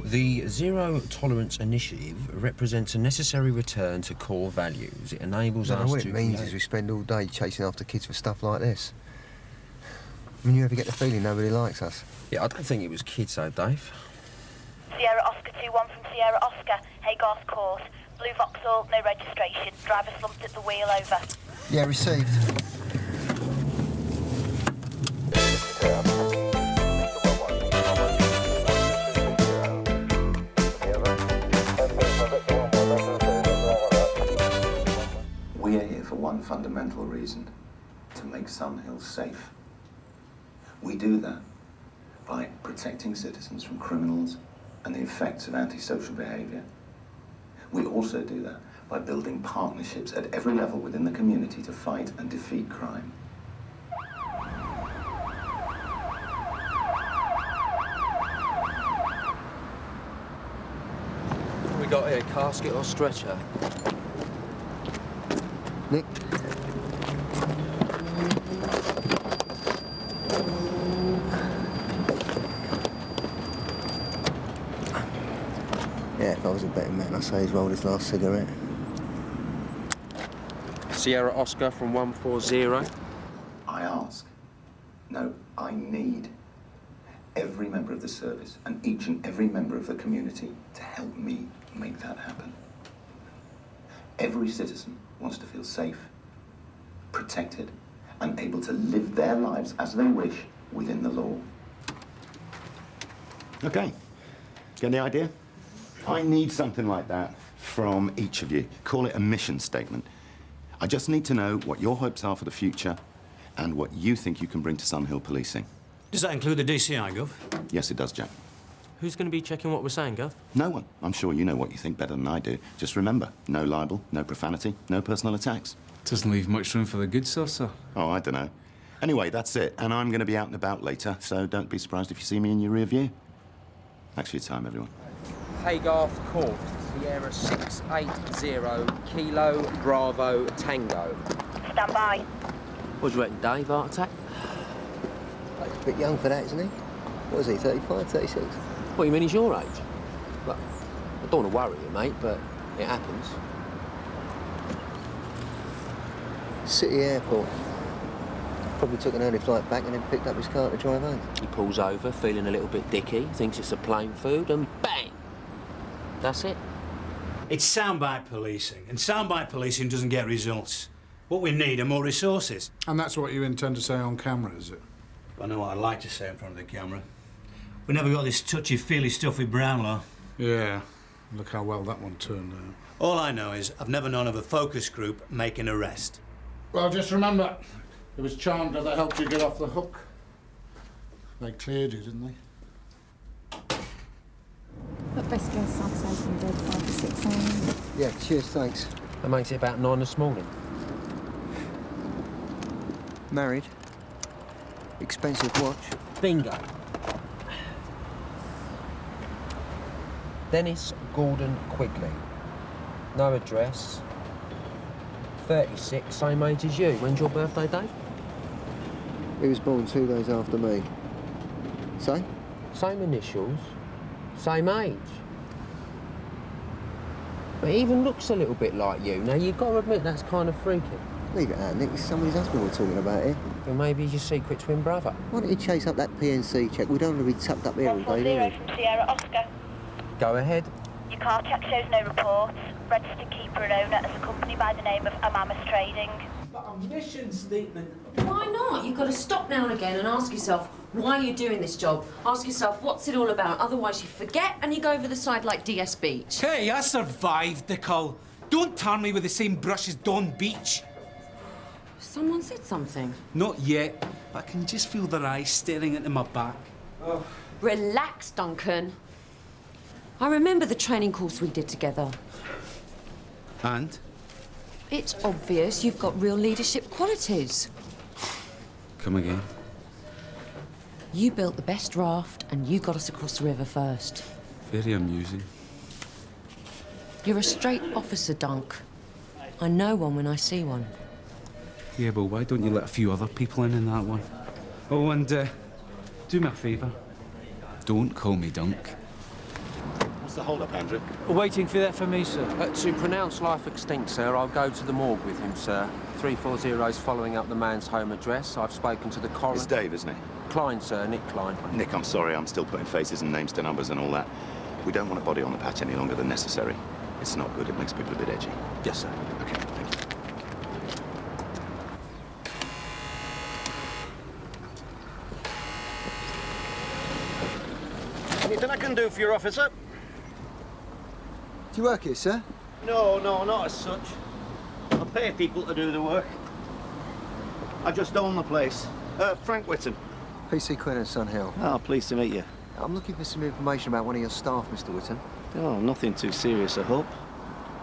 The Zero Tolerance Initiative represents a necessary return to core values. It enables us to... what it means is we spend all day chasing after kids for stuff like this. I mean, you ever get the feeling nobody likes us? Yeah, I don't think it was kids, though, Dave. Sierra Oscar 2-1 from Sierra Oscar, Haygarth Court. Blue Vauxhall, no registration. Driver slumped at the wheel, over. Yeah, received. We are here for one fundamental reason, to make Sun Hill safe. We do that by protecting citizens from criminals and the effects of antisocial behaviour. We also do that by building partnerships at every level within the community to fight and defeat crime. What we got here, casket or stretcher? Nick? Yeah, if I was a betting man, I'd say he's rolled his last cigarette. Sierra Oscar from 140. I ask, no, I need every member of the service and each and every member of the community to help me make that happen. Every citizen wants to feel safe, protected, and able to live their lives as they wish within the law. Okay. Get the idea? I need something like that from each of you. Call it a mission statement. I just need to know what your hopes are for the future and what you think you can bring to Sun Hill policing. Does that include the DCI, Gov? Yes, it does, Jack. Who's going to be checking what we're saying, Gov? No one. I'm sure you know what you think better than I do. Just remember, no libel, no profanity, no personal attacks. Doesn't leave much room for the good sauce, sir. Oh, I don't know. Anyway, that's it. And I'm going to be out and about later, so don't be surprised if you see me in your rear view. Thanks for your time, everyone. Haygarth Court, Sierra 680, Kilo Bravo Tango. Stand by. What do you reckon, Dave? Heart attack? He's a bit young for that, isn't he? What is he, 35, 36? What, you mean he's your age? Well, I don't want to worry you, mate, but it happens. City Airport. Probably took an early flight back and then picked up his car to drive home. He pulls over, feeling a little bit dicky, thinks it's a plain food, and bang! That's it. It's soundbite policing, and soundbite policing doesn't get results. What we need are more resources. And that's what you intend to say on camera, is it? I know what I'd like to say in front of the camera. We never got this touchy-feely stuff with Brownlow. Yeah. Look how well that one turned out. All I know is I've never known of a focus group make an arrest. Well, just remember, it was Chandler that helped you get off the hook. They cleared you, didn't they? Look, best guess I'd say from bed 5 to 6 a.m. Yeah, cheers, thanks. That makes it about 9 this morning. Married. Expensive watch. Bingo. Dennis Gordon Quigley. No address. 36, same age as you. When's your birthday, Dave? He was born 2 days after me. Same? Same initials, same age. But he even looks a little bit like you. Now, you've got to admit that's kind of freaky. Leave it out, Nick. It's somebody's husband we're talking about here. Well, maybe he's your secret twin brother. Why don't you chase up that PNC check? We don't want to be tucked up here all day, do 140 we? from Sierra Oscar. Go ahead. Your car check shows no reports. Registered keeper and owner is a company by the name of Amamas Trading. But a mission statement. Why not? You've got to stop now and again and ask yourself why you're doing this job. Ask yourself what's it all about. Otherwise you forget and you go over the side like DS Beach. Hey, I survived, Nicole. Don't tarn me with the same brush as Don Beach. Someone said something. Not yet, but I can just feel their eyes staring into my back. Oh. Relax, Duncan. I remember the training course we did together. And? It's obvious you've got real leadership qualities. Come again. You built the best raft and you got us across the river first. Very amusing. You're a straight officer, Dunk. I know one when I see one. Yeah, but why don't you let a few other people in that one? Oh, and do me a favour. Don't call me Dunk. What's the hold-up, Andrew? Waiting for that for me, sir. To pronounce life extinct, sir, I'll go to the morgue with him, sir. 340's following up the man's home address. I've spoken to the coroner. It's Dave, isn't he? Klein, sir, Nick Klein. Nick, I'm sorry. I'm still putting faces and names to numbers and all that. We don't want a body on the patch any longer than necessary. It's not good. It makes people a bit edgy. Yes, sir. Okay, thank you. Anything I can do for your officer? Do you work here, sir? No, not as such. I pay people to do the work. I just own the place. Frank Whitten. PC Quinnan, Sun Hill. Oh, pleased to meet you. I'm looking for some information about one of your staff, Mr. Whitten. Oh, nothing too serious, I hope.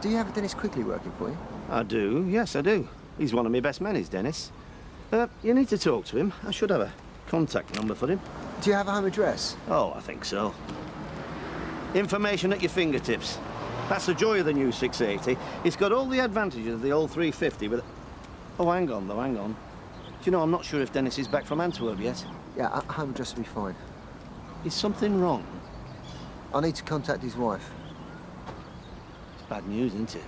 Do you have a Dennis Quigley working for you? I do, yes, I do. He's one of my best men, is Dennis. You need to talk to him. I should have a contact number for him. Do you have a home address? Oh, I think so. Information at your fingertips. That's the joy of the new 680. It's got all the advantages of the old 350, but... Oh, hang on, though, hang on. Do you know, I'm not sure if Dennis is back from Antwerp yet. Yeah, a home address will be fine. Is something wrong? I need to contact his wife. It's bad news, isn't it?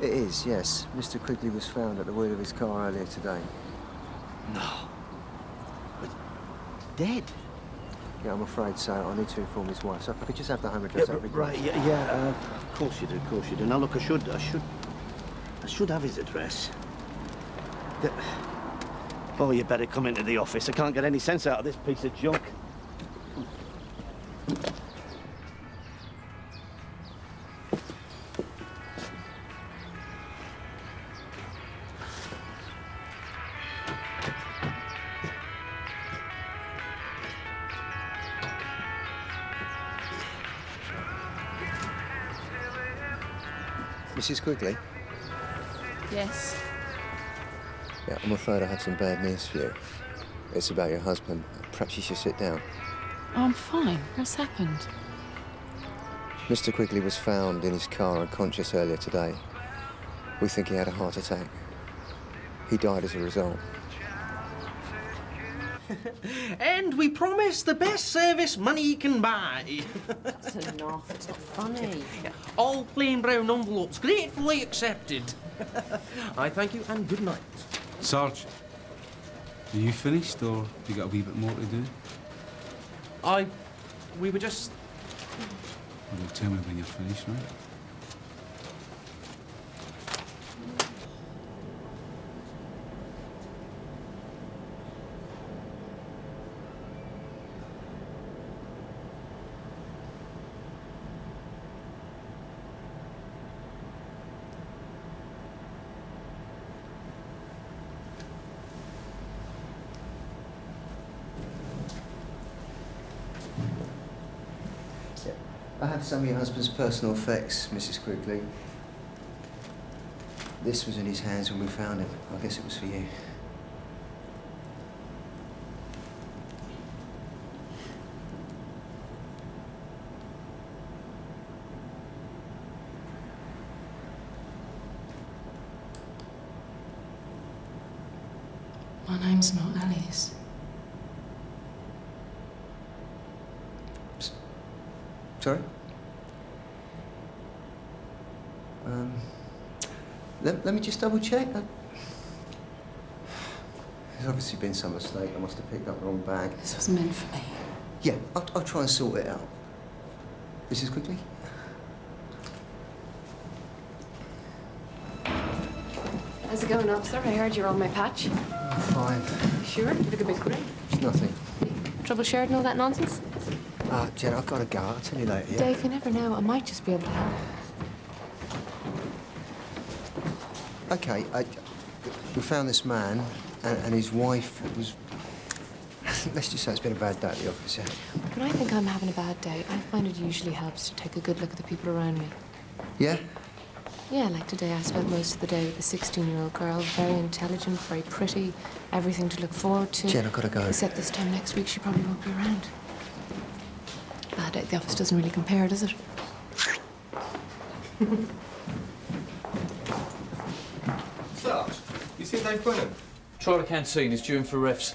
It is, yes. Mr. Quigley was found at the wheel of his car earlier today. No. But dead? Yeah, I'm afraid so. I need to inform his wife. So if I could just have the home address, that would be great. Right, yeah, of course you do. Now, look, I should have his address. Oh, you better come into the office. I can't get any sense out of this piece of junk. Mrs. Quigley? Yes. Yeah, I'm afraid I have some bad news for you. It's about your husband. Perhaps you should sit down. Oh, I'm fine. What's happened? Mr. Quigley was found in his car unconscious earlier today. We think he had a heart attack. He died as a result. And we promise the best service money can buy. That's enough. It's not funny. All plain brown envelopes, gratefully accepted. I thank you and good night. Sarge, are you finished or you got a wee bit more to do? We were just... Well, you'll tell me when you're finished, right? I have some of your husband's personal effects, Mrs. Quigley. This was in his hands when we found him. I guess it was for you. My name's not Alice. Sorry? Let me just double check. There's obviously been some mistake. I must have picked up the wrong bag. This was meant for me. Yeah, I'll try and sort it out. Mrs. Quigley? How's it going, officer? I heard you're on my patch. Fine. You sure? You look a bit grey. It's nothing. Trouble shared and all that nonsense? Jen, I've got to go. I'll tell you later, yeah? Dave, you never know. I might just be able to help. Okay, we found this man and his wife was... Let's just say it's been a bad day at the office, yeah? When I think I'm having a bad day, I find it usually helps to take a good look at the people around me. Yeah? Yeah, like today, I spent most of the day with a 16-year-old girl, very intelligent, very pretty, everything to look forward to. Jen, I've got to go. Except this time next week, she probably won't be around. Bad day at the office doesn't really compare, does it? Sarge, you see Dave Quinnan? Try the canteen, he's due in for refs.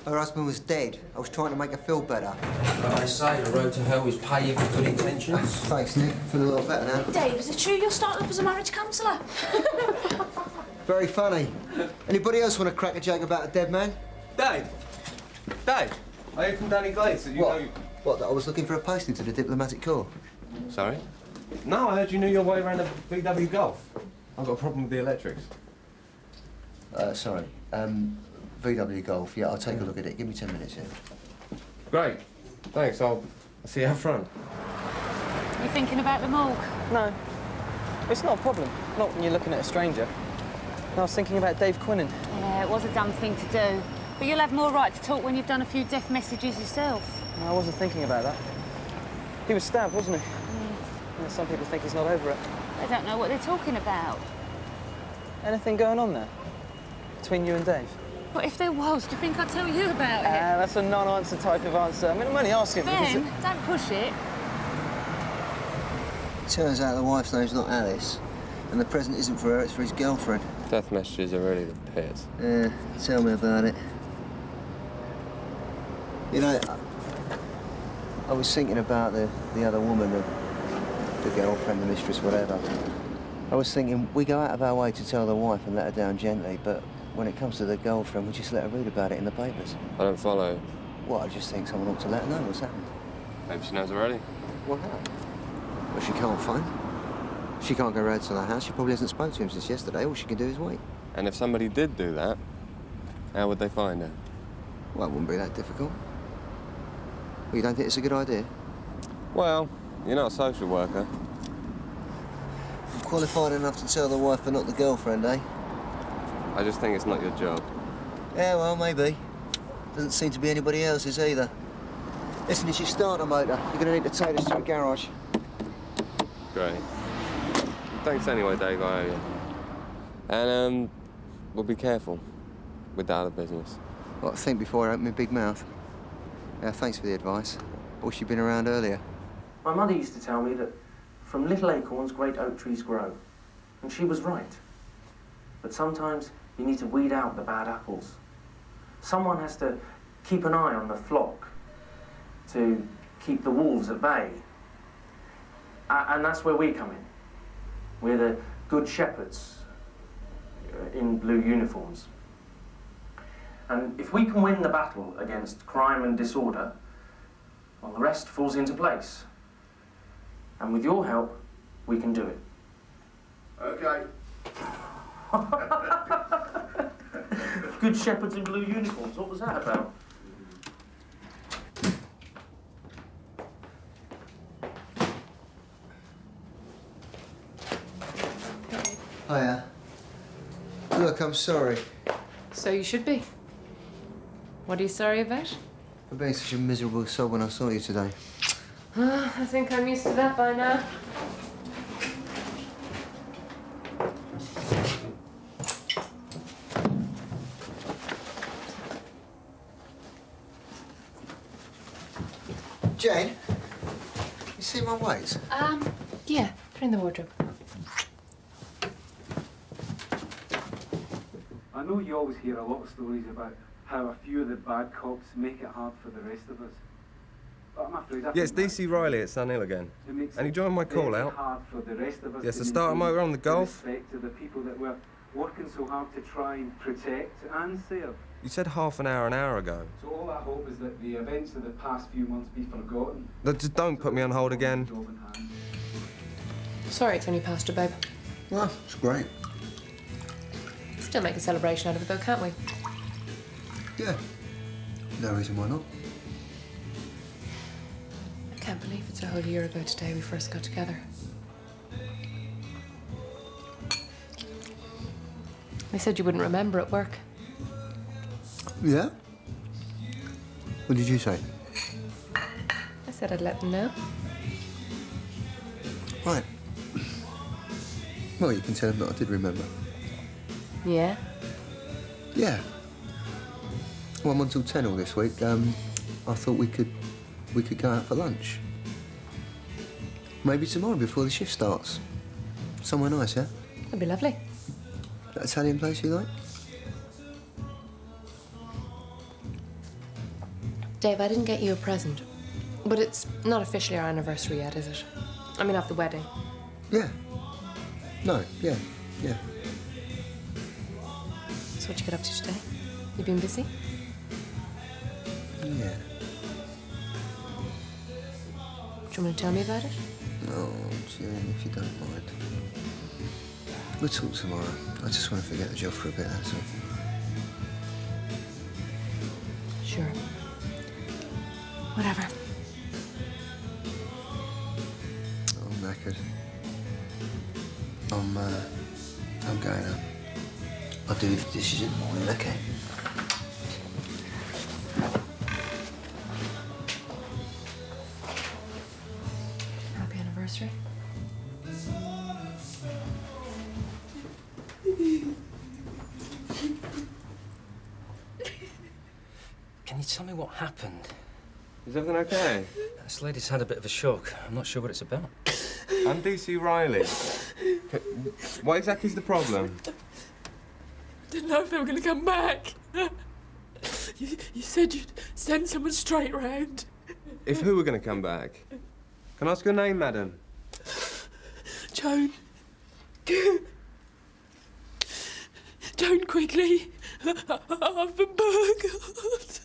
Her husband was dead. I was trying to make her feel better. But they say the road to hell is paved with good intentions. Thanks, Nick. Feel a lot better now. Dave, is it true you're starting up as a marriage counsellor? Very funny. Anybody else want to crack a joke about a dead man? Dave! Dave! I heard from Danny Glade, so you What? know... What, that I was looking for a posting to the diplomatic corps? Sorry? No, I heard you knew your way around a VW Golf. I've got a problem with the electrics. Sorry. VW Golf. Yeah, I'll take a look at it. Give me 10 minutes here. Great. Thanks, I'll see you out front. You thinking about the morgue? No. It's not a problem. Not when you're looking at a stranger. I was thinking about Dave Quinnan. Yeah, it was a dumb thing to do. But you'll have more right to talk when you've done a few death messages yourself. No, I wasn't thinking about that. He was stabbed, wasn't he? Yeah, some people think he's not over it. They don't know what they're talking about. Anything going on there? Between you and Dave? What if there was? Do you think I'd tell you about it? That's a non-answer type of answer. I mean, I'm only asking Ben, because... don't push it. Turns out the wife's name's not Alice, and the present isn't for her, it's for his girlfriend. Death messages are really the pits. Yeah, tell me about it. You know, I was thinking about the other woman, the girlfriend, the mistress, whatever. I was thinking, we go out of our way to tell the wife and let her down gently, but when it comes to the girlfriend, we just let her read about it in the papers. I don't follow. Well, I just think someone ought to let her know what's happened. Maybe she knows already. What how? Well, she can't phone. She can't go round to the house. She probably hasn't spoken to him since yesterday. All she can do is wait. And if somebody did do that, how would they find her? Well, it wouldn't be that difficult. Well, you don't think it's a good idea? Well, you're not a social worker. I'm qualified enough to tell the wife, but not the girlfriend, eh? I just think it's not your job. Yeah, well, maybe. Doesn't seem to be anybody else's either. Listen, it's your starter motor. You're going to need to take us to a garage. Great. Thanks anyway, Dave, I owe you. And, we'll be careful with the other business. Well, think before I open my big mouth. Yeah, thanks for the advice. Wish you'd been around earlier. My mother used to tell me that from little acorns, great oak trees grow. And she was right. But sometimes you need to weed out the bad apples. Someone has to keep an eye on the flock to keep the wolves at bay. And that's where we come in. We're the good shepherds in blue uniforms. And if we can win the battle against crime and disorder, well, the rest falls into place. And with your help, we can do it. Okay. Good shepherds in blue uniforms, what was that about? Hiya. Look, I'm sorry. So you should be. What are you sorry about? For being such a miserable soul when I saw you today. I think I'm used to that by now. Jane, you see my weights? Yeah, put in the wardrobe. I know you always hear a lot of stories about how a few of the bad cops make it hard for the rest of us. But I'm afraid I Yes, think DC Riley at Sun Hill again. it makes And he it joined my call very out. hard for the rest of us Yes, to the starter maintain motor on the Golf. respect to the people that we're working so hard to try and protect and serve. You said half an hour ago. So all I hope is that the events of the past few months be forgotten. Just don't put me on hold again. Sorry it's only past, babe. Well, it's great. Still make a celebration out of it, though, can't we? Yeah. No reason why not. I can't believe it's a whole year ago today we first got together. They said you wouldn't remember at work. Yeah? What did you say? I said I'd let them know. Right. Well, you can tell them that I did remember. Yeah? Yeah. Well, I'm on till 10 all this week. I thought we could go out for lunch. Maybe tomorrow before the shift starts. Somewhere nice, yeah? That'd be lovely. That Italian place you like? Dave, I didn't get you a present. But it's not officially our anniversary yet, is it? I mean, of the wedding. Yeah. No, yeah. So what you get up to today? You been busy? Yeah. Do you want to tell me about it? Oh, Jen, if you don't mind. We'll talk tomorrow. I just want to forget the job for a bit, that's all. Sure. Whatever. I'm knackered. I'm going up. I'll do the dishes in the morning, okay? Happy anniversary. Can you tell me what happened? Is everything okay? This lady's had a bit of a shock. I'm not sure what it's about. I'm DC Riley. What exactly is the problem? Didn't know if they were going to come back. You said you'd send someone straight round. If who were going to come back? Can I ask your name, madam? Joan. Joan, quickly. I've been burgled.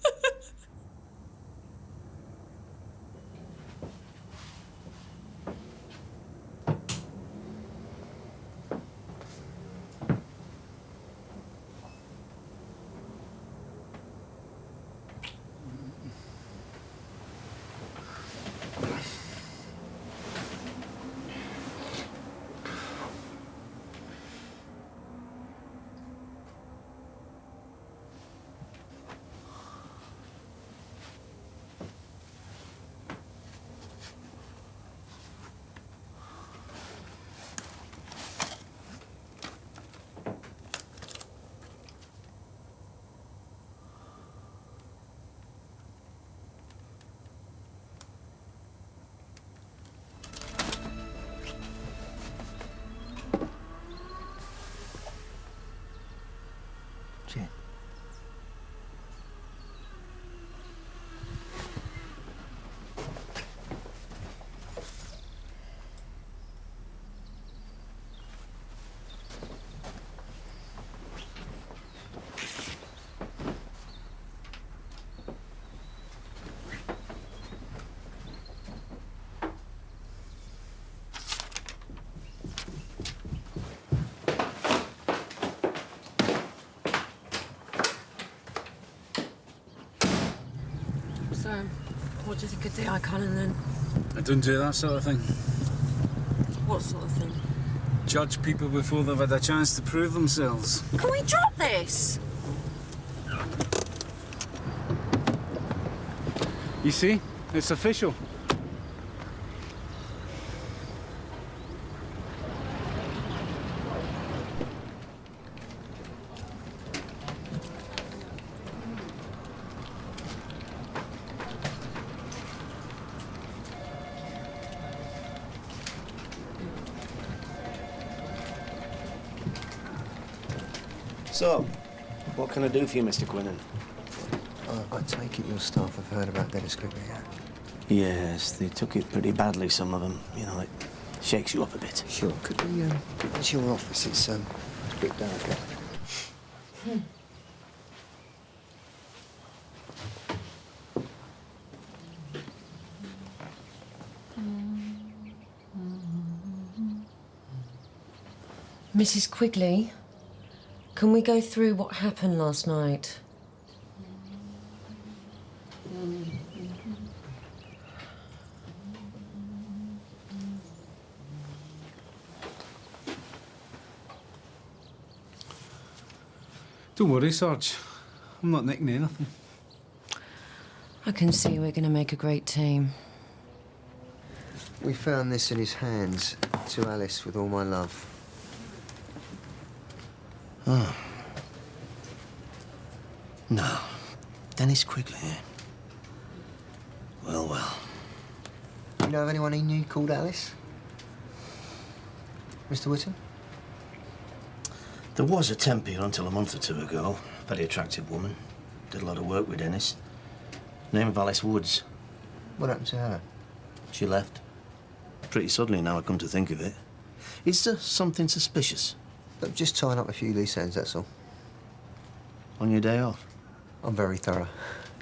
So, what do you think of the Colin then? I don't do that sort of thing. What sort of thing? Judge people before they've had a chance to prove themselves. Can we drop this? You see? It's official. So, what can I do for you, Mr. Quinnan? I take it your staff have heard about Dennis Quigley, yeah? Yes, they took it pretty badly, some of them. You know, it shakes you up a bit. Sure. Could we, go to your office? It's a bit delicate. Mrs. Quigley, can we go through what happened last night? Don't worry, Sarge. I'm not nicking anything. I can see we're going to make a great team. We found this in his hands. To Alice, with all my love. Oh. No. Dennis Quigley, eh? Well, well. You know of anyone he knew called Alice? Mr. Whittam? There was a temp here until a month or two ago. Very attractive woman. Did a lot of work with Dennis. Name of Alice Woods. What happened to her? She left. Pretty suddenly, now I come to think of it. Is there something suspicious? Look, just tying up a few loose ends, that's all. On your day off? I'm very thorough.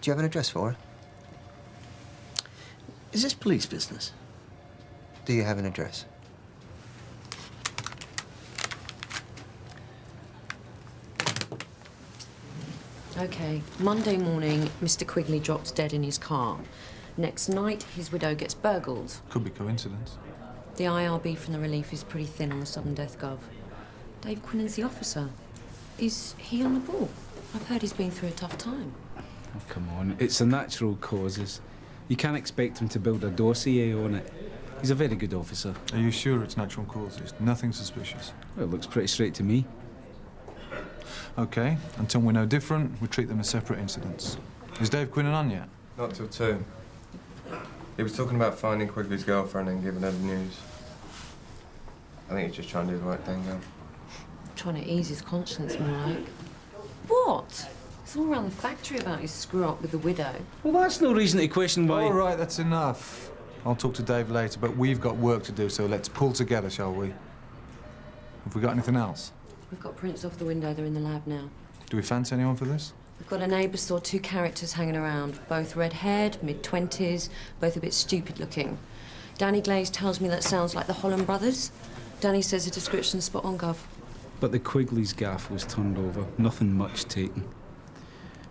Do you have an address for her? Is this police business? Do you have an address? OK, Monday morning, Mr. Quigley drops dead in his car. Next night, his widow gets burgled. Could be coincidence. The IRB from the relief is pretty thin on the sudden death gov. Dave Quinnan's the officer. Is he on the ball? I've heard he's been through a tough time. Oh, come on, it's the natural causes. You can't expect him to build a dossier on it. He's a very good officer. Are you sure it's natural causes? Nothing suspicious? Well, it looks pretty straight to me. OK, until we know different, we treat them as separate incidents. Is Dave Quinnan on yet? Not till 2. He was talking about finding Quigley's girlfriend and giving her the news. I think he's just trying to do the right thing, though. Trying to ease his conscience, more like. What? It's all around the factory about his screw-up with the widow. Well, that's no reason to question why... All right, that's enough. I'll talk to Dave later, but we've got work to do, so let's pull together, shall we? Have we got anything else? We've got prints off the window. They're in the lab now. Do we fancy anyone for this? We've got a neighbour saw 2 characters hanging around, both red-haired, mid-20s, both a bit stupid-looking. Danny Glaze tells me that sounds like the Holland brothers. Danny says the description's spot on, Gov. But the Quigley's gaff was turned over. Nothing much taken.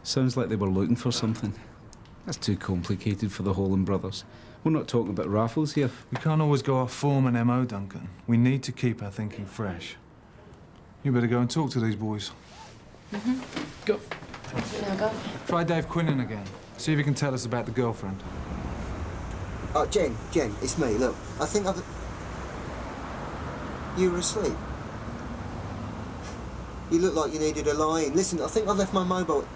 Sounds like they were looking for something. That's too complicated for the Holland brothers. We're not talking about raffles here. We can't always go off form and MO, Duncan. We need to keep our thinking fresh. You better go and talk to these boys. Go. You know, Gov. Try Dave Quinnan again. See if he can tell us about the girlfriend. Oh, Jen, it's me. Look, I think I've... You were asleep. You looked like you needed a lie-in. Listen, I think I left my mobile...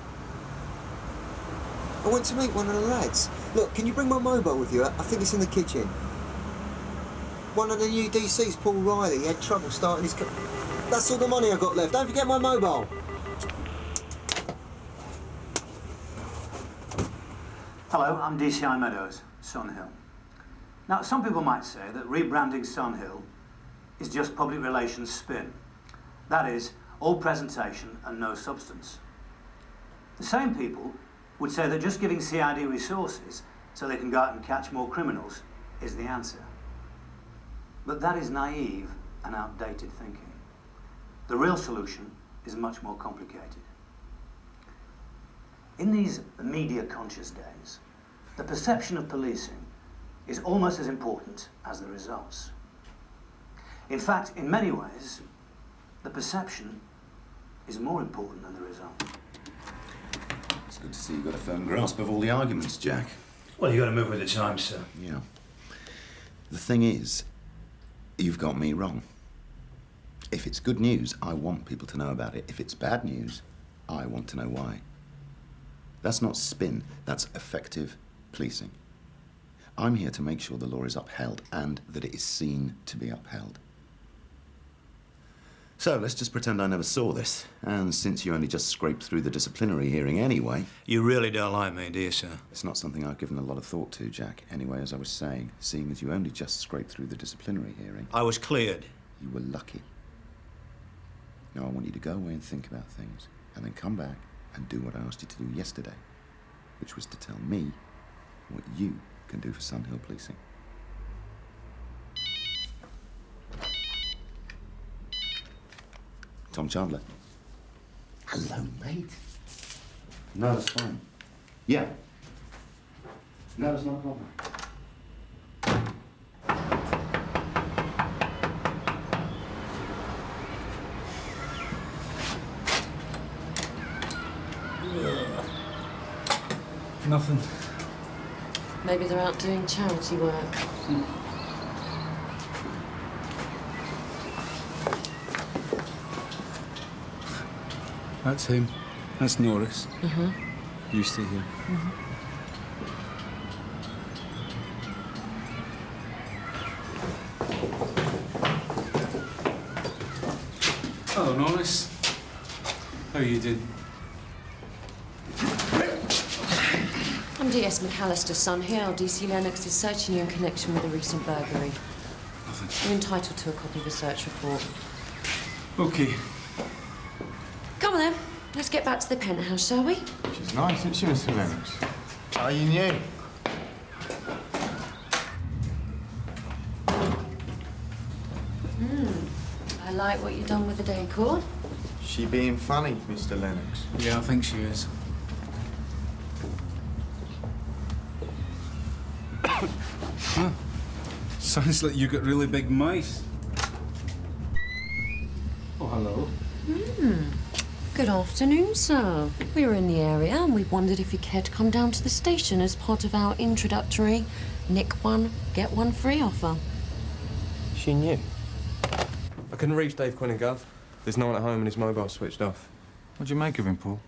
I went to meet one of the lads. Look, can you bring my mobile with you? I think it's in the kitchen. One of the new DCs, Paul Riley, he had trouble starting his... That's all the money I got left. Don't forget my mobile. Hello, I'm DCI Meadows, Sunhill. Now, some people might say that rebranding Sunhill is just public relations spin. That is, all presentation and no substance. The same people would say that just giving CID resources so they can go out and catch more criminals is the answer. But that is naive and outdated thinking. The real solution is much more complicated. In these media-conscious days, the perception of policing is almost as important as the results. In fact, in many ways, the perception is more important than the result. It's good to see you've got a firm grasp of all the arguments, Jack. Well, you've got to move with the times, sir. Yeah. The thing is, you've got me wrong. If it's good news, I want people to know about it. If it's bad news, I want to know why. That's not spin, that's effective policing. I'm here to make sure the law is upheld and that it is seen to be upheld. So let's just pretend I never saw this. And since you only just scraped through the disciplinary hearing anyway... You really don't like me, do you, sir? It's not something I've given a lot of thought to, Jack. Anyway, as I was saying, seeing as you only just scraped through the disciplinary hearing... I was cleared. You were lucky. Now I want you to go away and think about things, and then come back and do what I asked you to do yesterday, which was to tell me what you can do for Sunhill Policing. Tom Chandler. Hello, mate. No, that's fine. Yeah. No, that's not a problem. Nothing. Maybe they're out doing charity work. That's him. That's Norris. Mm-hmm. You stay here. Mm-hmm. Hello, Norris. How are you doing? I'm DS McAllister, Sun Hill. DC Lennox is searching you in connection with a recent burglary. You're entitled to a copy of the search report. OK. Come on, then. Let's get back to the penthouse, shall we? She's nice, isn't she, Mr. Lennox? Are you new? I like what you've done with the decor. She being funny, Mr. Lennox? Yeah, I think she is. Huh. Sounds like you got really big mice. Oh, hello. Good afternoon, sir. We were in the area and we wondered if you cared to come down to the station as part of our introductory nick one, get one free offer. She knew. I couldn't reach Dave Quinnan, Gov. There's no one at home and his mobile's switched off. What'd you make of him, Paul?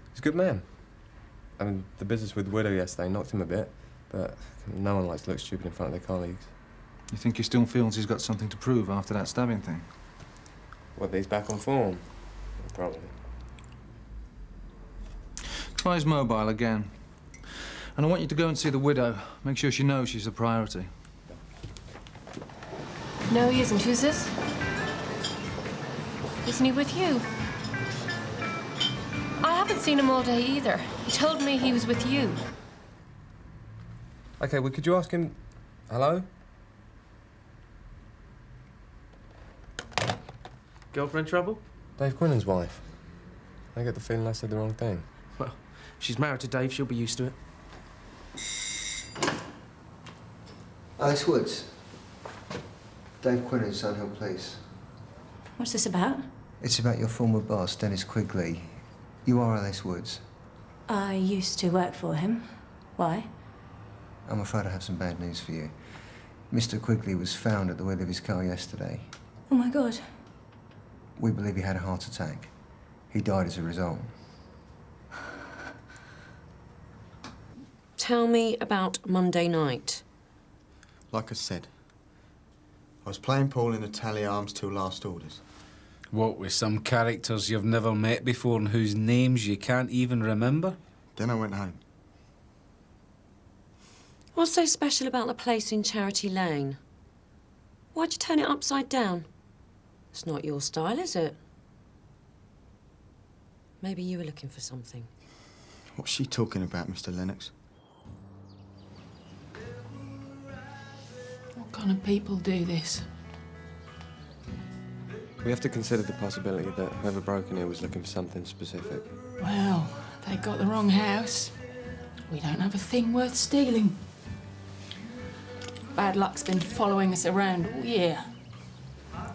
He's a good man. I mean, the business with the widow yesterday knocked him a bit, but no one likes to look stupid in front of their colleagues. You think he still feels he's got something to prove after that stabbing thing? What, that he's back on form? Probably. Try his mobile again. And I want you to go and see the widow. Make sure she knows she's a priority. No, he isn't. Who's this? Isn't he with you? I haven't seen him all day either. He told me he was with you. OK, well, could you ask him... Hello? Girlfriend trouble? Dave Quinnan's wife. I get the feeling I said the wrong thing. Well, she's married to Dave. She'll be used to it. Alice Woods. Dave Quinnan, Sun Hill Police. What's this about? It's about your former boss, Dennis Quigley. You are Alice Woods. I used to work for him. Why? I'm afraid I have some bad news for you. Mr. Quigley was found at the wheel of his car yesterday. Oh, my God. We believe he had a heart attack. He died as a result. Tell me about Monday night. Like I said, I was playing Paul in the Tally Arms till last orders. What, with some characters you've never met before and whose names you can't even remember? Then I went home. What's so special about the place in Charity Lane? Why'd you turn it upside down? It's not your style, is it? Maybe you were looking for something. What's she talking about, Mr. Lennox? What kind of people do this? We have to consider the possibility that whoever broke in here was looking for something specific. Well, they got the wrong house. We don't have a thing worth stealing. Bad luck's been following us around all year. Now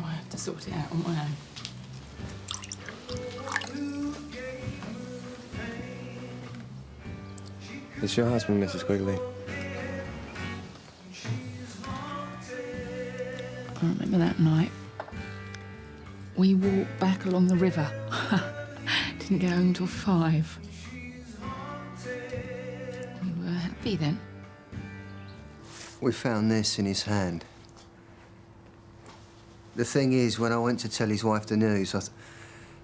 I have to sort it out on my own. It's your husband, Mrs. Quigley. I remember that night. We walked back along the river. Didn't get home till 5. We were happy then. We found this in his hand. The thing is, when I went to tell his wife the news,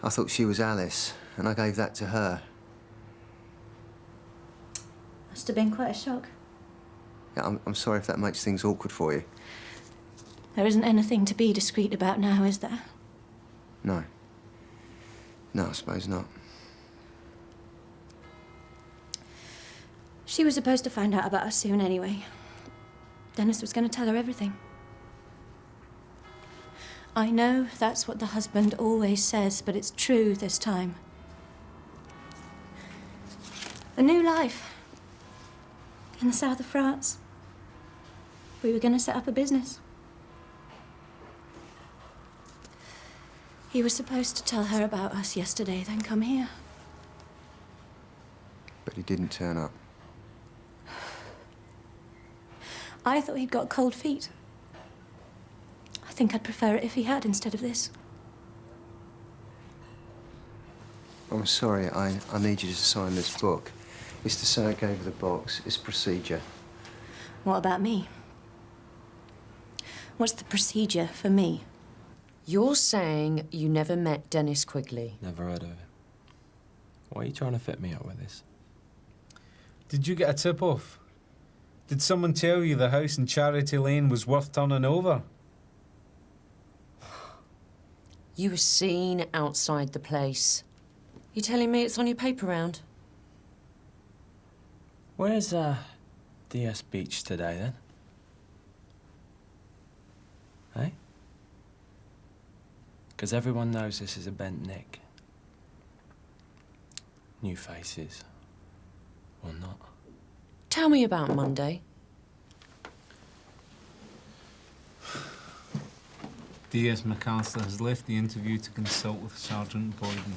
I thought she was Alice, and I gave that to her. Must have been quite a shock. Yeah, I'm sorry if that makes things awkward for you. There isn't anything to be discreet about now, is there? No. No, I suppose not. She was supposed to find out about us soon anyway. Dennis was going to tell her everything. I know that's what the husband always says, but it's true this time. A new life. In the south of France. We were going to set up a business. He was supposed to tell her about us yesterday, then come here. But he didn't turn up. I thought he'd got cold feet. I think I'd prefer it if he had instead of this. I'm sorry, I need you to sign this book. It's to say I gave her the box. It's procedure. What about me? What's the procedure for me? You're saying you never met Dennis Quigley? Never heard of him. Why are you trying to fit me up with this? Did you get a tip-off? Did someone tell you the house in Charity Lane was worth turning over? You were seen outside the place. You telling me it's on your paper round? Where's, DS Beach today, then? Hey? Because everyone knows this is a bent nick. New faces. Or not. Tell me about Monday. D.S. MacArthur has left the interview to consult with Sergeant Boyden.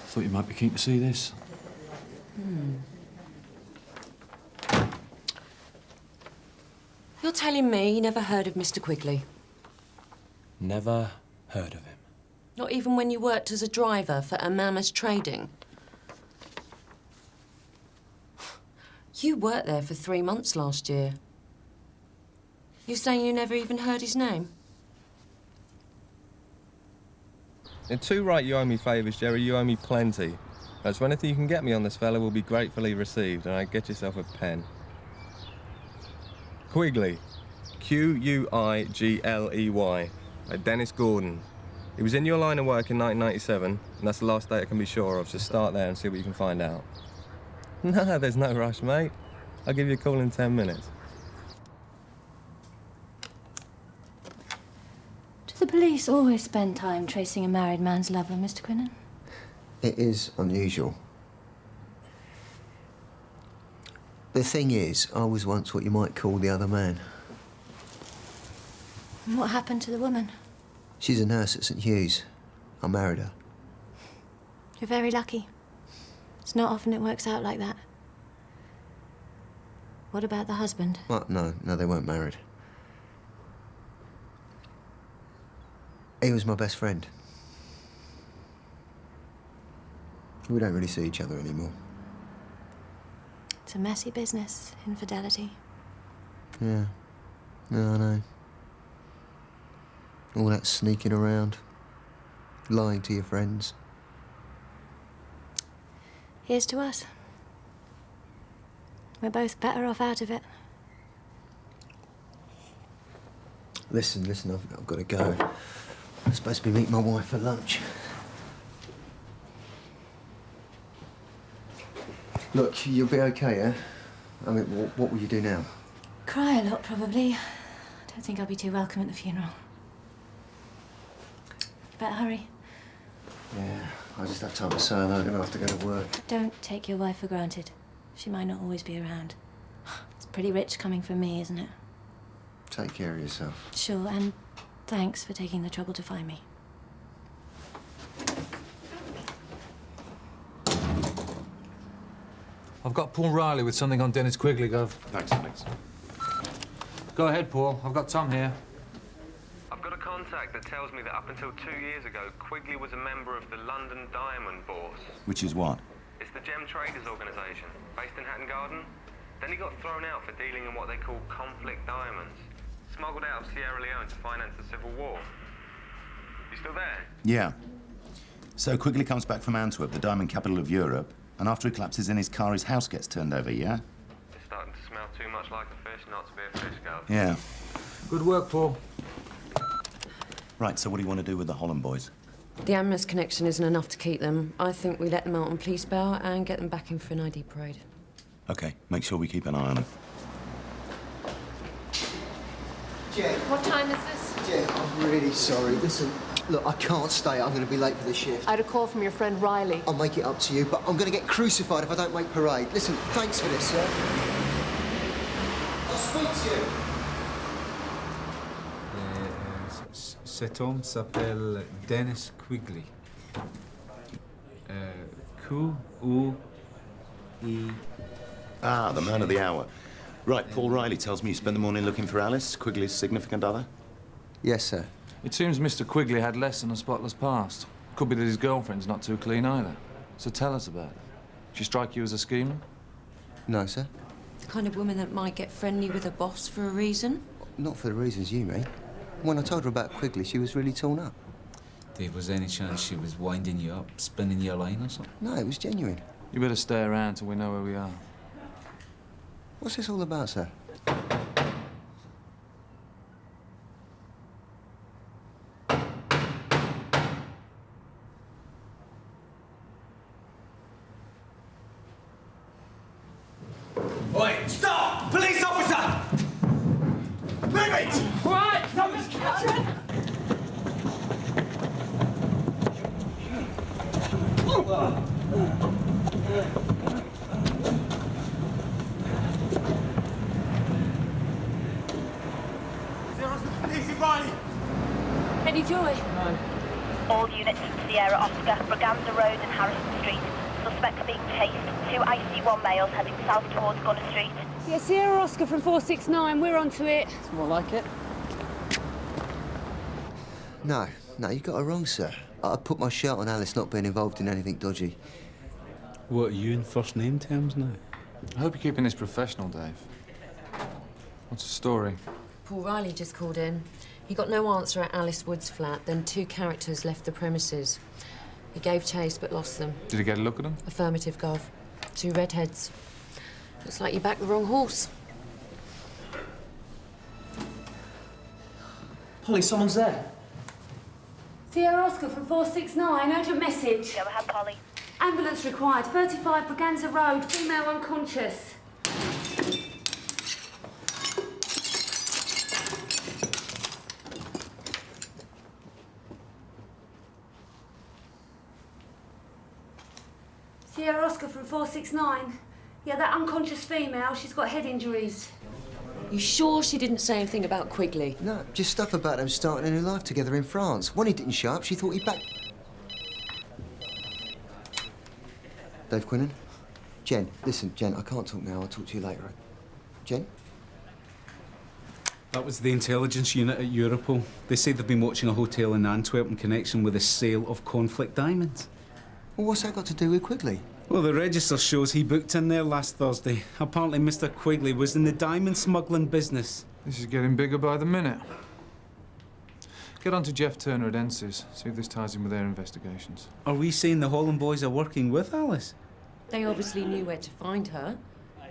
Thought you might be keen to see this. You're telling me you never heard of Mr. Quigley? Never heard of him. Not even when you worked as a driver for Mammoth Trading? You worked there for 3 months last year. You saying you never even heard his name? In too right you owe me favours, Jerry. You owe me plenty. So anything you can get me on this fella will be gratefully received, and I get yourself a pen. Quigley. Q-U-I-G-L-E-Y. Dennis Gordon. He was in your line of work in 1997, and that's the last date I can be sure of, so start there and see what you can find out. No, there's no rush, mate. I'll give you a call in 10 minutes. Do the police always spend time tracing a married man's lover, Mr. Quinnan? It is unusual. The thing is, I was once what you might call the other man. And what happened to the woman? She's a nurse at St. Hugh's. I married her. You're very lucky. It's not often it works out like that. What about the husband? What? No, they weren't married. He was my best friend. We don't really see each other anymore. It's a messy business, infidelity. Yeah. No, I know. All that sneaking around, lying to your friends. Here's to us. We're both better off out of it. Listen, I've got to go. I'm supposed to be meeting my wife for lunch. Look, you'll be okay, yeah? I mean, what will you do now? Cry a lot, probably. I don't think I'll be too welcome at the funeral. You better hurry. Yeah, I just have time to say hello, I'm gonna have to go to work. Don't take your wife for granted. She might not always be around. It's pretty rich coming from me, isn't it? Take care of yourself. Sure, and thanks for taking the trouble to find me. I've got Paul Riley with something on Dennis Quigley, Gov. Thanks, Alex. Go ahead, Paul. I've got Tom here. I've got a contact that tells me that up until 2 years ago, Quigley was a member of the London Diamond Bourse. Which is what? It's the Gem Traders Organisation, based in Hatton Garden. Then he got thrown out for dealing in what they call conflict diamonds, smuggled out of Sierra Leone to finance the Civil War. You still there? Yeah. So Quigley comes back from Antwerp, the diamond capital of Europe, and after he collapses in his car, his house gets turned over, yeah? It's starting to smell too much like a fish not to be a fish, Gal. Yeah. Good work, Paul. Right, so what do you want to do with the Holland boys? The Amherst connection isn't enough to keep them. I think we let them out on police bail and get them back in for an ID parade. OK, make sure we keep an eye on them. Jen. What time is this? Jen, I'm really sorry. Listen, look, I can't stay. I'm going to be late for the shift. I had a call from your friend Riley. I'll make it up to you, but I'm going to get crucified if I don't make parade. Listen, thanks for this, sir. I'll speak to you. Cet homme s'appelle Dennis Quigley. Q-U-E... Ah, the man of the hour. Right, Paul Riley tells me you spent the morning looking for Alice, Quigley's significant other? Yes, sir. It seems Mr. Quigley had less than a spotless past. Could be that his girlfriend's not too clean either. So tell us about it. She strike you as a schemer? No, sir. The kind of woman that might get friendly with a boss for a reason? Not for the reasons you mean. When I told her about Quigley, she was really torn up. Dave, was there any chance she was winding you up, spinning your line or something? No, it was genuine. You better stay around till we know where we are. What's this all about, sir? Wait, stop! Police officer! Move it! Quiet! Someone's captured! Any joy? All units from Sierra Oscar, Braganza Road and Harrison Street. Suspects being chased. 2 IC1 males heading south towards Gunner Street. Yeah, Sierra Oscar from 469. We're onto it. It's more like it. No, you got her wrong, sir. I put my shirt on Alice not being involved in anything dodgy. What, are you in first name terms now? I hope you're keeping this professional, Dave. What's the story? Paul Riley just called in. He got no answer at Alice Wood's flat, then 2 characters left the premises. He gave chase but lost them. Did he get a look at them? Affirmative, Gov. 2 redheads. Looks like you backed the wrong horse. Polly, someone's there. Sierra Oscar from 469. Urgent message. Go ahead, Polly. Ambulance required. 35 Braganza Road. Female unconscious. Sierra Oscar from 469. Yeah, that unconscious female, she's got head injuries. You sure she didn't say anything about Quigley? No, just stuff about them starting a new life together in France. When he didn't show up, she thought he'd back... Dave Quinnan? Jen, listen, Jen, I can't talk now. I'll talk to you later. Jen? That was the intelligence unit at Europol. They say they've been watching a hotel in Antwerp in connection with the sale of conflict diamonds. Well, what's that got to do with Quigley? Well, the register shows he booked in there last Thursday. Apparently, Mr. Quigley was in the diamond smuggling business. This is getting bigger by the minute. Get on to Jeff Turner at Ensis. See if this ties in with their investigations. Are we saying the Holland boys are working with Alice? They obviously knew where to find her,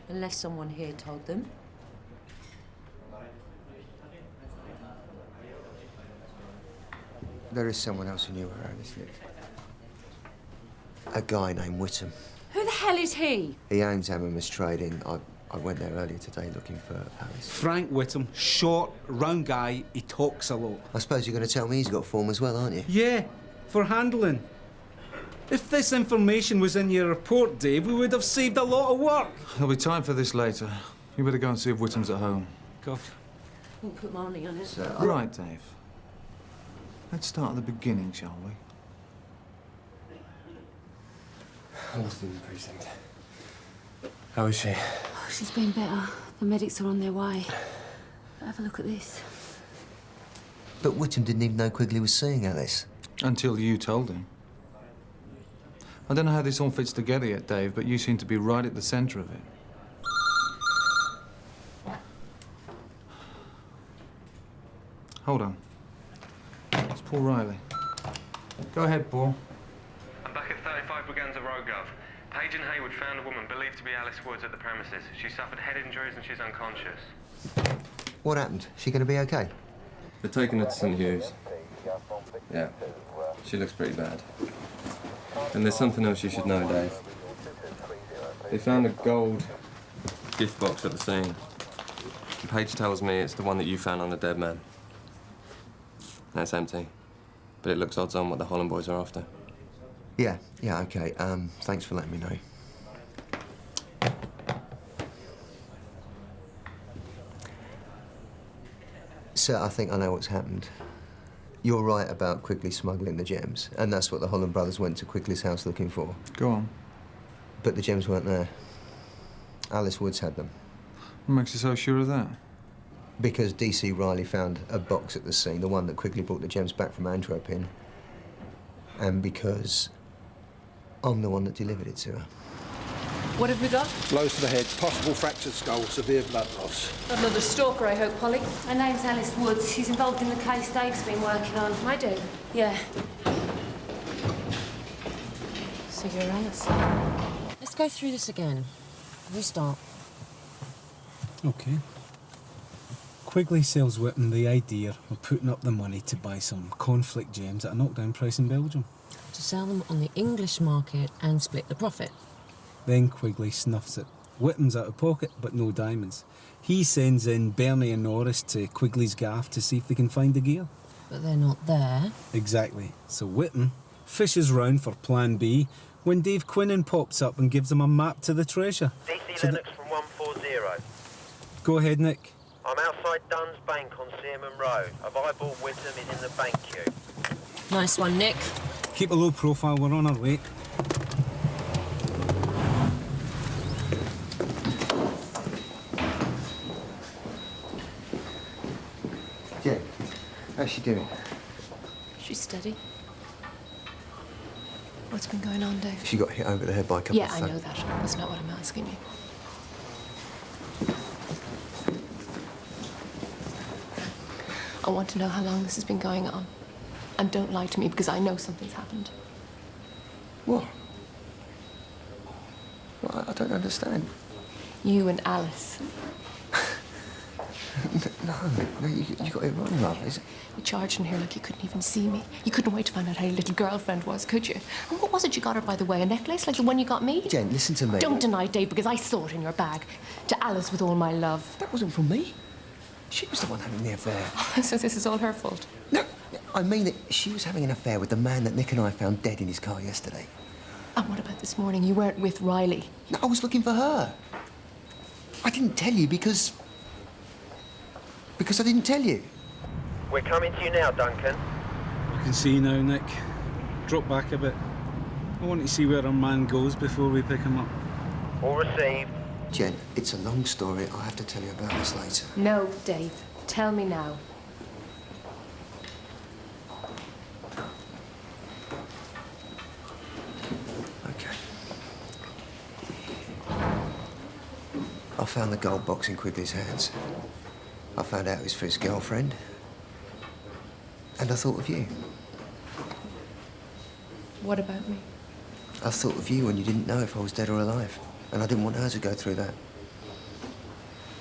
unless someone here told them. There is someone else who knew her, isn't it? A guy named Whittam. Who the hell is he? He owns Hammermas Trading. I went there earlier today looking for Alice. Frank Whittam, short, round guy, he talks a lot. I suppose you're going to tell me he's got form as well, aren't you? Yeah, for handling. If this information was in your report, Dave, we would have saved a lot of work. There'll be time for this later. You better go and see if Whittam's at home. God. We'll put money on it. Right, Dave. Let's start at the beginning, shall we? I lost in the precinct. How is she? Oh, she's been better. The medics are on their way. But have a look at this. But Whittam didn't even know Quigley was seeing Alice. Until you told him. I don't know how this all fits together yet, Dave, but you seem to be right at the centre of it. Hold on. It's Paul Riley. Go ahead, Paul. I'm back at 35 Braganza Road, Gov. Page and Haywood found a woman believed to be Alice Woods at the premises. She suffered head injuries and she's unconscious. What happened? She going to be okay? They're taking her to St. Hugh's. Yeah, she looks pretty bad. And there's something else you should know, Dave. They found a gold gift box at the scene. And Paige tells me it's the one that you found on the dead man. And it's empty. But it looks odds on what the Holland boys are after. Yeah, okay. Thanks for letting me know. Sir, I think I know what's happened. You're right about Quigley smuggling the gems, and that's what the Holland brothers went to Quigley's house looking for. Go on. But the gems weren't there. Alice Woods had them. What makes you so sure of that? Because D.C. Riley found a box at the scene, the one that Quigley brought the gems back from Antwerp in. And because I'm the one that delivered it to her. What have we got? Blows to the head, possible fractured skull, severe blood loss. Another stalker, I hope, Polly. Her name's Alice Woods. She's involved in the case Dave's been working on. I do? Yeah. So you're Alice. Let's go through this again. You start. OK. Quigley sells Whitman the idea of putting up the money to buy some conflict gems at a knockdown price in Belgium. To sell them on the English market and split the profit. Then Quigley snuffs it. Whitman's out of pocket, but no diamonds. He sends in Bernie and Norris to Quigley's gaff to see if they can find the gear. But they're not there. Exactly. So Whitman fishes round for Plan B when Dave Quinnan pops up and gives him a map to the treasure. DC Lennox from 140. Go ahead, Nick. I'm outside Dunn's Bank on Seaman Road. A Viable Whittam is in the bank queue. Nice one, Nick. Keep a low profile, we're on our way. Jen, how's she doing? She's steady. What's been going on, Dave? She got hit over the head by a couple Yeah, of I know that. That's not what I'm asking you. I want to know how long this has been going on. And don't lie to me, because I know something's happened. What? Well, I don't understand. You and Alice. No, you got it wrong, love. You charged in here like you couldn't even see me. You couldn't wait to find out how your little girlfriend was, could you? And what was it you got her, by the way? A necklace like the one you got me? Jen, listen to me. Don't deny, Dave, because I saw it in your bag. To Alice with all my love. That wasn't from me. She was the one having the affair. So this is all her fault? No, I mean that she was having an affair with the man that Nick and I found dead in his car yesterday. And what about this morning? You weren't with Riley. No, I was looking for her. I didn't tell you because I didn't tell you. We're coming to you now, Duncan. I can see now, Nick. Drop back a bit. I want to see where our man goes before we pick him up. All received. Jen, it's a long story. I'll have to tell you about this later. No, Dave. Tell me now. Okay. I found the gold box in Quigley's hands. I found out it was for his girlfriend. And I thought of you. What about me? I thought of you when you didn't know if I was dead or alive. And I didn't want her to go through that.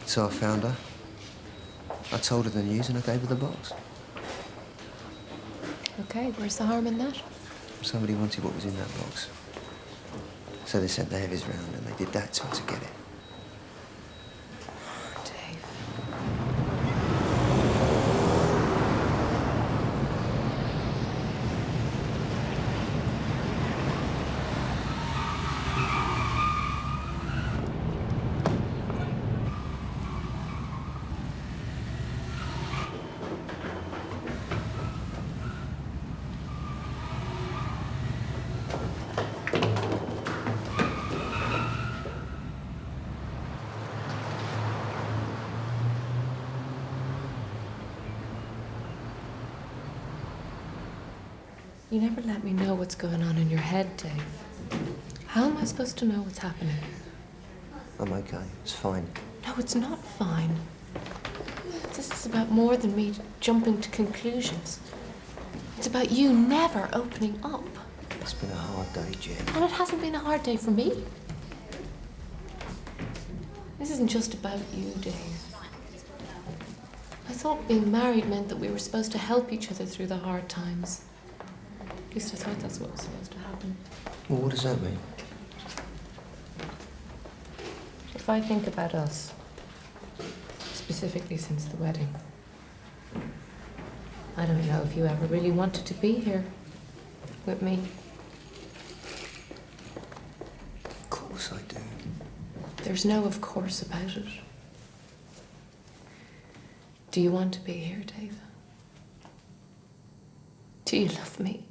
So I found her. I told her the news and I gave her the box. Okay, where's the harm in that? Somebody wanted what was in that box. So they sent the heavies round and they did that to her to get it. You never let me know what's going on in your head, Dave. How am I supposed to know what's happening? I'm okay. It's fine. No, it's not fine. This is about more than me jumping to conclusions. It's about you never opening up. It's been a hard day, Jen. And it hasn't been a hard day for me. This isn't just about you, Dave. I thought being married meant that we were supposed to help each other through the hard times. At least I thought that's what was supposed to happen. Well, what does that mean? If I think about us, specifically since the wedding, I don't know if you ever really wanted to be here with me. Of course I do. There's no of course about it. Do you want to be here, Dave? Do you love me?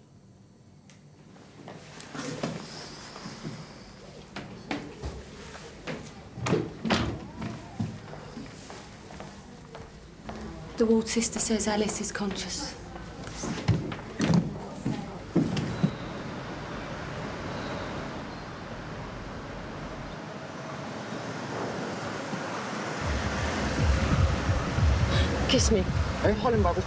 The ward sister says Alice is conscious. Kiss me. Hey, hold him, Bobby.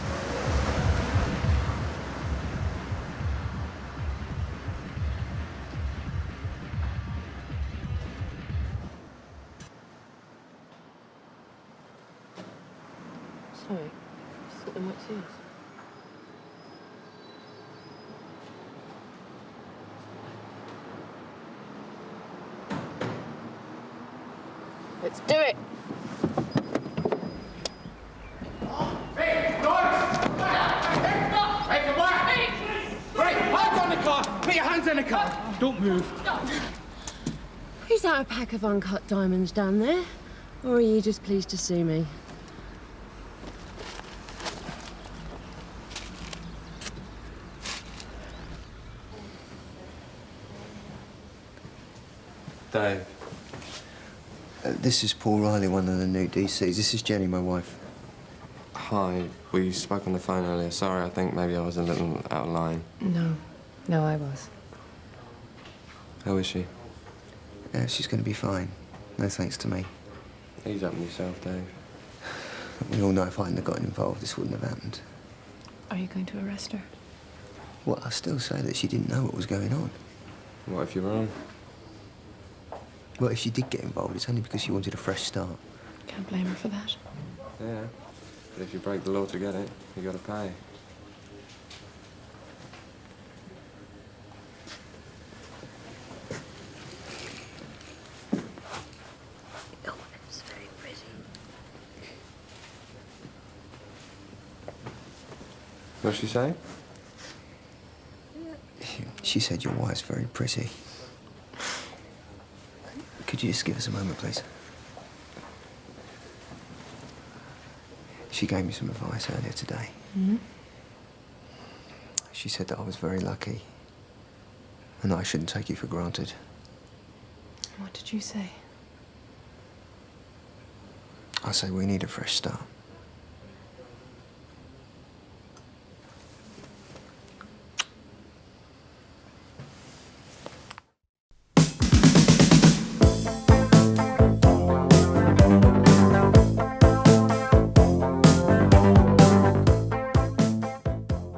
Sorry. Just thought they might see us. Let's do it. Hey, noise! Hey, come on! Right, hands on the car! Put your hands on the car! Don't move. Is that a pack of uncut diamonds down there? Or are you just pleased to see me? Dave. This is Paul Riley, one of the new DCs. This is Jenny, my wife. Hi, we spoke on the phone earlier. Sorry, I think maybe I was a little out of line. No, I was. How is she? Yeah, she's going to be fine. No thanks to me. Ease up on yourself, Dave. We all know if I hadn't have gotten involved, this wouldn't have happened. Are you going to arrest her? Well, I still say that she didn't know what was going on. What if you're wrong? Well, if she did get involved, it's only because she wanted a fresh start. Can't blame her for that. Yeah. But if you break the law to get it, you got to pay. Oh, it's very pretty. What's she say? She said your wife's very pretty. Could you just give us a moment, please? She gave me some advice earlier today. Mm-hmm. She said that I was very lucky and that I shouldn't take you for granted. What did you say? I say we need a fresh start.